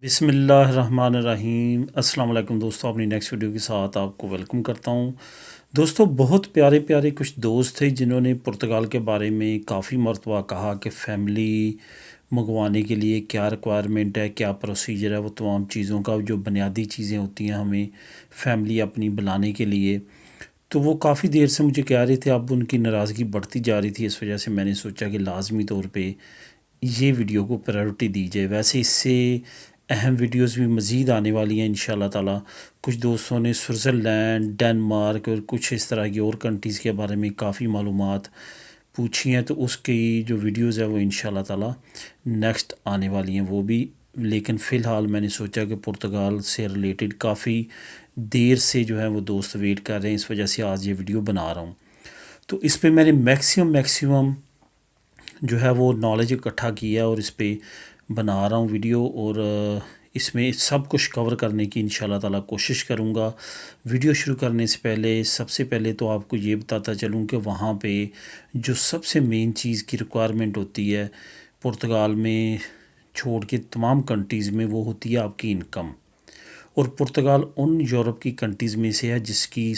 بسم اللہ الرحمن الرحیم۔ السلام علیکم دوستوں، اپنی نیکسٹ ویڈیو کے ساتھ آپ کو ویلکم کرتا ہوں۔ دوستوں، بہت پیارے پیارے کچھ دوست تھے جنہوں نے پرتگال کے بارے میں کافی مرتبہ کہا کہ فیملی منگوانے کے لیے کیا ریکوائرمنٹ ہے، کیا پروسیجر ہے، وہ تمام چیزوں کا جو بنیادی چیزیں ہوتی ہیں ہمیں فیملی اپنی بلانے کے لیے۔ تو وہ کافی دیر سے مجھے کہہ رہے تھے، اب ان کی ناراضگی بڑھتی جا رہی تھی، اس وجہ سے میں نے سوچا کہ لازمی طور پہ یہ ویڈیو کو پریورٹی دی جائے۔ ویسے اس سے اہم ویڈیوز بھی مزید آنے والی ہیں انشاءاللہ تعالی۔ کچھ دوستوں نے سوئٹزرلینڈ، ڈنمارک اور کچھ اس طرح کی اور کنٹریز کے بارے میں کافی معلومات پوچھی ہیں، تو اس کی جو ویڈیوز ہیں وہ انشاءاللہ تعالی نیکسٹ آنے والی ہیں وہ بھی۔ لیکن فی الحال میں نے سوچا کہ پرتگال سے ریلیٹڈ کافی دیر سے جو ہے وہ دوست ویٹ کر رہے ہیں، اس وجہ سے آج یہ ویڈیو بنا رہا ہوں۔ تو اس پہ میں نے میکسیمم جو ہے وہ نالج اکٹھا کیا اور اس پہ بنا رہا ہوں ویڈیو، اور اس میں سب کچھ کور کرنے کی انشاءاللہ تعالی کوشش کروں گا۔ ویڈیو شروع کرنے سے پہلے سب سے پہلے تو آپ کو یہ بتاتا چلوں کہ وہاں پہ جو سب سے مین چیز کی ریکوائرمنٹ ہوتی ہے پرتگال میں چھوڑ کے تمام کنٹریز میں، وہ ہوتی ہے آپ کی انکم۔ اور پرتگال ان یورپ کی کنٹریز میں سے ہے جس کی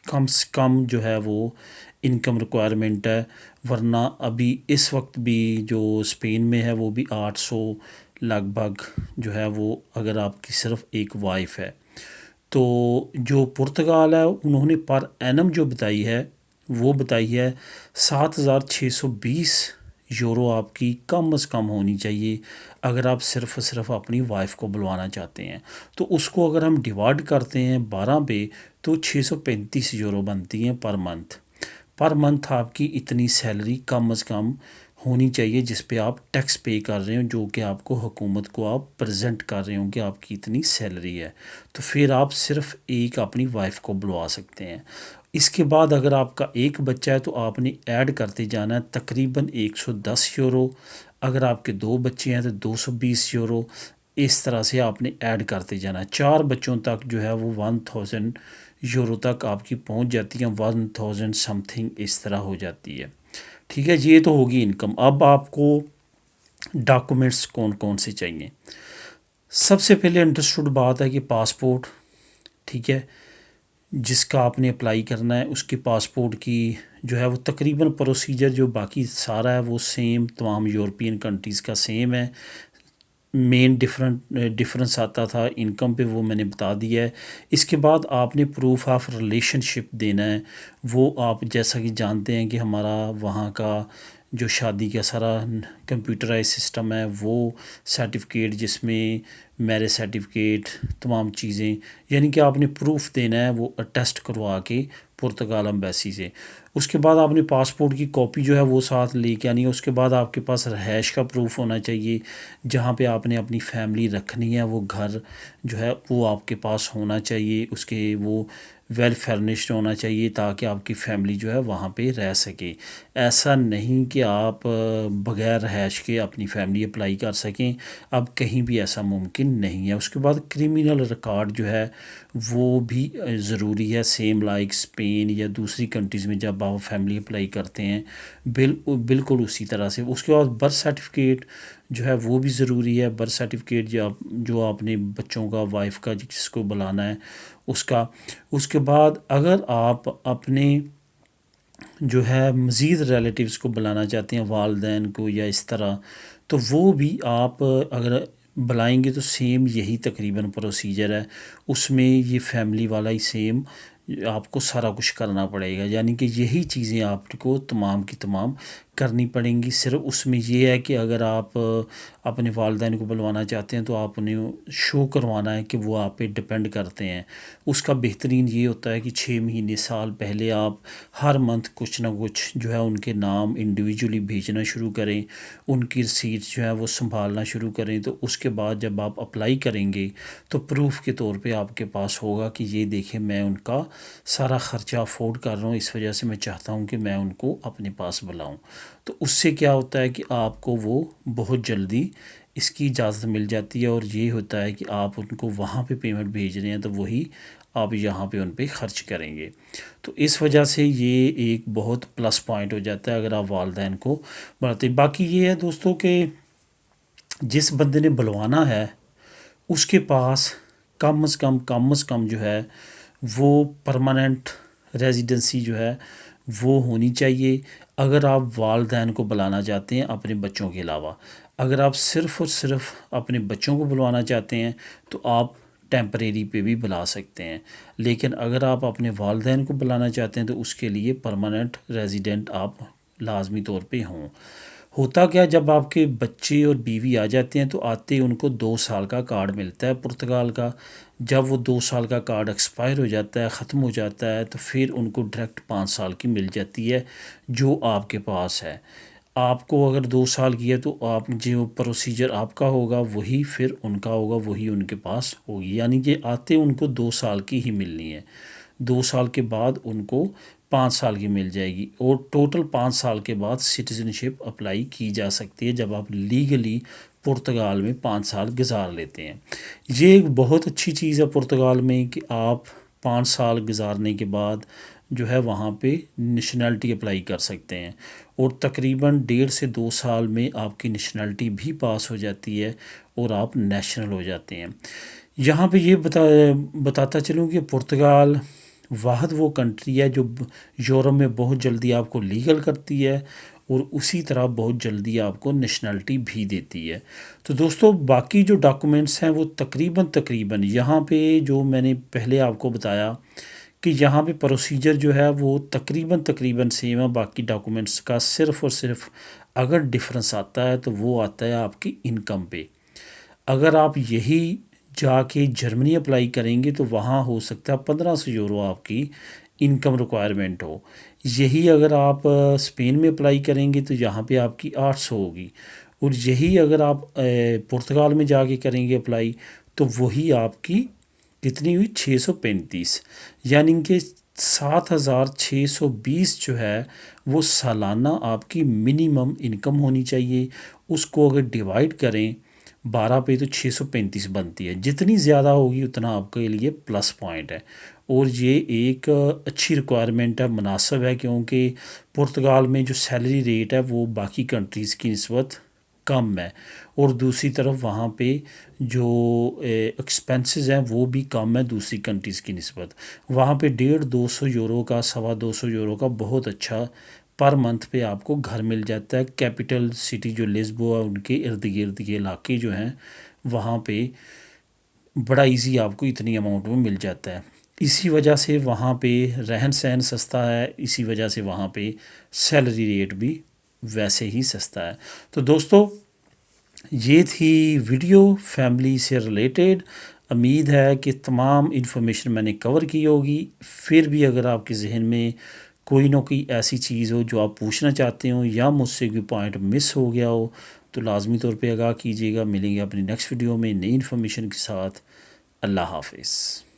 کم سے کم جو ہے وہ انکم ریکوائرمنٹ ہے، ورنہ ابھی اس وقت بھی جو اسپین میں ہے وہ بھی 800 لگ بھگ جو ہے وہ، اگر آپ کی صرف ایک وائف ہے۔ تو جو پرتگال ہے انہوں نے پر اینم جو بتائی ہے وہ بتائی ہے 7620 یورو آپ کی کم از کم ہونی چاہیے اگر آپ صرف اپنی وائف کو بلوانا چاہتے ہیں۔ تو اس کو اگر ہم ڈیوائڈ کرتے ہیں 12 پہ تو 635 یورو بنتی ہیں پر منتھ آپ کی اتنی سیلری کم از کم ہونی چاہیے جس پہ آپ ٹیکس پے کر رہے ہوں، جو کہ آپ کو حکومت کو آپ پریزنٹ کر رہے ہوں کہ آپ کی اتنی سیلری ہے، تو پھر آپ صرف ایک اپنی وائف کو بلوا سکتے ہیں۔ اس کے بعد اگر آپ کا ایک بچہ ہے تو آپ نے ایڈ کرتے جانا ہے تقریباً 110 یورو، اگر آپ کے 2 بچے ہیں تو 220 یورو، اس طرح سے آپ نے ایڈ کرتے جانا ہے۔ 4 بچوں تک جو ہے وہ 1000 یورو تک آپ کی پہنچ جاتی ہیں، 1000 سم تھنگ اس طرح ہو جاتی ہے۔ ٹھیک ہے، یہ تو ہوگی انکم۔ اب آپ کو ڈاکومنٹس کون کون سے چاہیے؟ سب سے پہلے انڈرسٹوڈ بات ہے کہ پاسپورٹ، ٹھیک ہے، جس کا آپ نے اپلائی کرنا ہے، اس کی پاسپورٹ کی جو ہے وہ تقریباً پروسیجر جو باقی سارا ہے وہ سیم تمام یورپین کنٹریز کا سیم ہے۔ مین ڈفرنس آتا تھا انکم پہ، وہ میں نے بتا دیا ہے۔ اس کے بعد آپ نے پروف آف ریلیشن شپ دینا ہے، وہ آپ جیسا کہ جانتے ہیں کہ ہمارا وہاں کا جو شادی کا سارا کمپیوٹرائز سسٹم ہے، وہ سرٹیفکیٹ جس میں میرج سرٹیفکیٹ تمام چیزیں، یعنی کہ آپ نے پروف دینا ہے وہ اٹیسٹ کروا کے پرتگال امبیسی سے۔ اس کے بعد آپ نے پاسپورٹ کی کاپی جو ہے وہ ساتھ لے کے آنی ہے۔ اس کے بعد آپ کے پاس رہائش کا پروف ہونا چاہیے، جہاں پہ آپ نے اپنی فیملی رکھنی ہے وہ گھر جو ہے وہ آپ کے پاس ہونا چاہیے، اس کے وہ ویل فرنشڈ ہونا چاہیے تاکہ آپ کی فیملی جو ہے وہاں پہ رہ سکے۔ ایسا نہیں کہ آپ بغیر رہائش کے اپنی فیملی اپلائی کر سکیں، اب کہیں بھی ایسا ممکن نہیں ہے۔ اس کے بعد کرمینل ریکارڈ جو ہے وہ بھی ضروری ہے، سیم لائک اسپین یا دوسری کنٹریز میں جب آپ فیملی اپلائی کرتے ہیں بالکل اسی طرح سے۔ اس کے بعد برتھ سرٹیفکیٹ جو ہے وہ بھی ضروری ہے، برتھ سرٹیفکیٹ جو آپ نے بچوں کا، وائف کا، جس کو بلانا ہے اس کا۔ اس کے بعد اگر آپ اپنے جو ہے مزید ریلیٹیوز کو بلانا چاہتے ہیں، والدین کو یا اس طرح، تو وہ بھی آپ اگر بلائیں گے تو سیم یہی تقریباً پروسیجر ہے، اس میں یہ فیملی والا ہی سیم آپ کو سارا کچھ کرنا پڑے گا، یعنی کہ یہی چیزیں آپ کو تمام کی تمام کرنی پڑیں گی۔ صرف اس میں یہ ہے کہ اگر آپ اپنے والدین کو بلوانا چاہتے ہیں تو آپ نے شو کروانا ہے کہ وہ آپ پہ ڈپینڈ کرتے ہیں۔ اس کا بہترین یہ ہوتا ہے کہ 6 مہینے سال پہلے آپ ہر منتھ کچھ نہ کچھ جو ہے ان کے نام انڈیویجولی بھیجنا شروع کریں، ان کی رسیٹ جو ہے وہ سنبھالنا شروع کریں۔ تو اس کے بعد جب آپ اپلائی کریں گے تو پروف کے طور پہ آپ کے پاس ہوگا کہ یہ دیکھیں میں ان کا سارا خرچہ افورڈ کر رہا ہوں، اس وجہ سے میں چاہتا ہوں کہ میں ان کو اپنے پاس بلاؤں۔ تو اس سے کیا ہوتا ہے کہ آپ کو وہ بہت جلدی اس کی اجازت مل جاتی ہے، اور یہ ہوتا ہے کہ آپ ان کو وہاں پہ پیمنٹ بھیج رہے ہیں تو وہی آپ یہاں پہ ان پہ خرچ کریں گے۔ تو اس وجہ سے یہ ایک بہت پلس پوائنٹ ہو جاتا ہے اگر آپ والدین کو بلاتے۔ باقی یہ ہے دوستوں کہ جس بندے نے بلوانا ہے اس کے پاس کم از کم جو ہے وہ پرماننٹ ریزیڈنسی جو ہے وہ ہونی چاہیے، اگر آپ والدین کو بلانا چاہتے ہیں اپنے بچوں کے علاوہ۔ اگر آپ صرف اور صرف اپنے بچوں کو بلوانا چاہتے ہیں تو آپ ٹیمپریری پہ بھی بلا سکتے ہیں، لیکن اگر آپ اپنے والدین کو بلانا چاہتے ہیں تو اس کے لیے پرماننٹ ریزیڈنٹ آپ لازمی طور پہ ہوں۔ ہوتا کیا، جب آپ کے بچے اور بیوی آ جاتے ہیں تو آتے ان کو 2 سال کا کارڈ ملتا ہے پرتگال کا۔ جب وہ 2 سال کا کارڈ ایکسپائر ہو جاتا ہے، ختم ہو جاتا ہے، تو پھر ان کو ڈائریکٹ 5 سال کی مل جاتی ہے جو آپ کے پاس ہے۔ آپ کو اگر 2 سال کی ہے تو آپ جو پروسیجر آپ کا ہوگا وہی پھر ان کا ہوگا، وہی ان کے پاس ہوگی، یعنی کہ آتے ان کو 2 سال کی ہی ملنی ہے۔ 2 سال کے بعد ان کو 5 سال کی مل جائے گی، اور ٹوٹل 5 سال کے بعد سٹیزن شپ اپلائی کی جا سکتی ہے جب آپ لیگلی پرتگال میں 5 سال گزار لیتے ہیں۔ یہ ایک بہت اچھی چیز ہے پرتگال میں کہ آپ 5 سال گزارنے کے بعد جو ہے وہاں پہ نیشنلٹی اپلائی کر سکتے ہیں، اور تقریباً 1.5 سے 2 سال میں آپ کی نیشنلٹی بھی پاس ہو جاتی ہے اور آپ نیشنل ہو جاتے ہیں۔ یہاں پہ یہ بتاتا چلوں کہ پرتگال واحد وہ کنٹری ہے جو یورپ میں بہت جلدی آپ کو لیگل کرتی ہے، اور اسی طرح بہت جلدی آپ کو نیشنلٹی بھی دیتی ہے۔ تو دوستو، باقی جو ڈاکومنٹس ہیں وہ تقریباً یہاں پہ جو میں نے پہلے آپ کو بتایا کہ یہاں پہ پروسیجر جو ہے وہ تقریباً سیم ہے باقی ڈاکومنٹس کا، صرف اور صرف اگر ڈفرنس آتا ہے تو وہ آتا ہے آپ کی انکم پہ۔ اگر آپ یہی جا کے جرمنی اپلائی کریں گے تو وہاں ہو سکتا ہے 1500 یورو آپ کی انکم ریکوائرمنٹ ہو۔ یہی اگر آپ اسپین میں اپلائی کریں گے تو یہاں پہ آپ کی 800 ہوگی، اور یہی اگر آپ پرتگال میں جا کے کریں گے اپلائی تو وہی آپ کی کتنی ہوئی، 635، یعنی کہ 7620 جو ہے وہ سالانہ آپ کی منیمم انکم ہونی چاہیے۔ اس کو اگر ڈیوائڈ کریں 12 پہ تو 635 بنتی ہے، جتنی زیادہ ہوگی اتنا آپ کے لیے پلس پوائنٹ ہے، اور یہ ایک اچھی ریکوائرمنٹ ہے، مناسب ہے، کیونکہ پرتگال میں جو سیلری ریٹ ہے وہ باقی کنٹریز کی نسبت کم ہے، اور دوسری طرف وہاں پہ جو ایکسپینسز ہیں وہ بھی کم ہے دوسری کنٹریز کی نسبت۔ وہاں پہ 150-200 یورو کا 250 یورو کا بہت اچھا پر منتھ پہ آپ کو گھر مل جاتا ہے۔ کیپٹل سٹی جو لیسبو ہے ان کے ارد گرد کے علاقے جو ہیں وہاں پہ بڑا ایزی آپ کو اتنی اماؤنٹ میں مل جاتا ہے۔ اسی وجہ سے وہاں پہ رہن سہن سستا ہے، اسی وجہ سے وہاں پہ سیلری ریٹ بھی ویسے ہی سستا ہے۔ تو دوستو، یہ تھی ویڈیو فیملی سے ریلیٹڈ۔ امید ہے کہ تمام انفارمیشن میں نے کور کی ہوگی۔ پھر بھی اگر آپ کے ذہن میں کوئی نہ کوئی ایسی چیز ہو جو آپ پوچھنا چاہتے ہوں، یا مجھ سے کوئی پوائنٹ مس ہو گیا ہو، تو لازمی طور پہ آگاہ کیجیے گا۔ ملیں گے اپنی نیکسٹ ویڈیو میں نئی انفارمیشن کے ساتھ۔ اللہ حافظ۔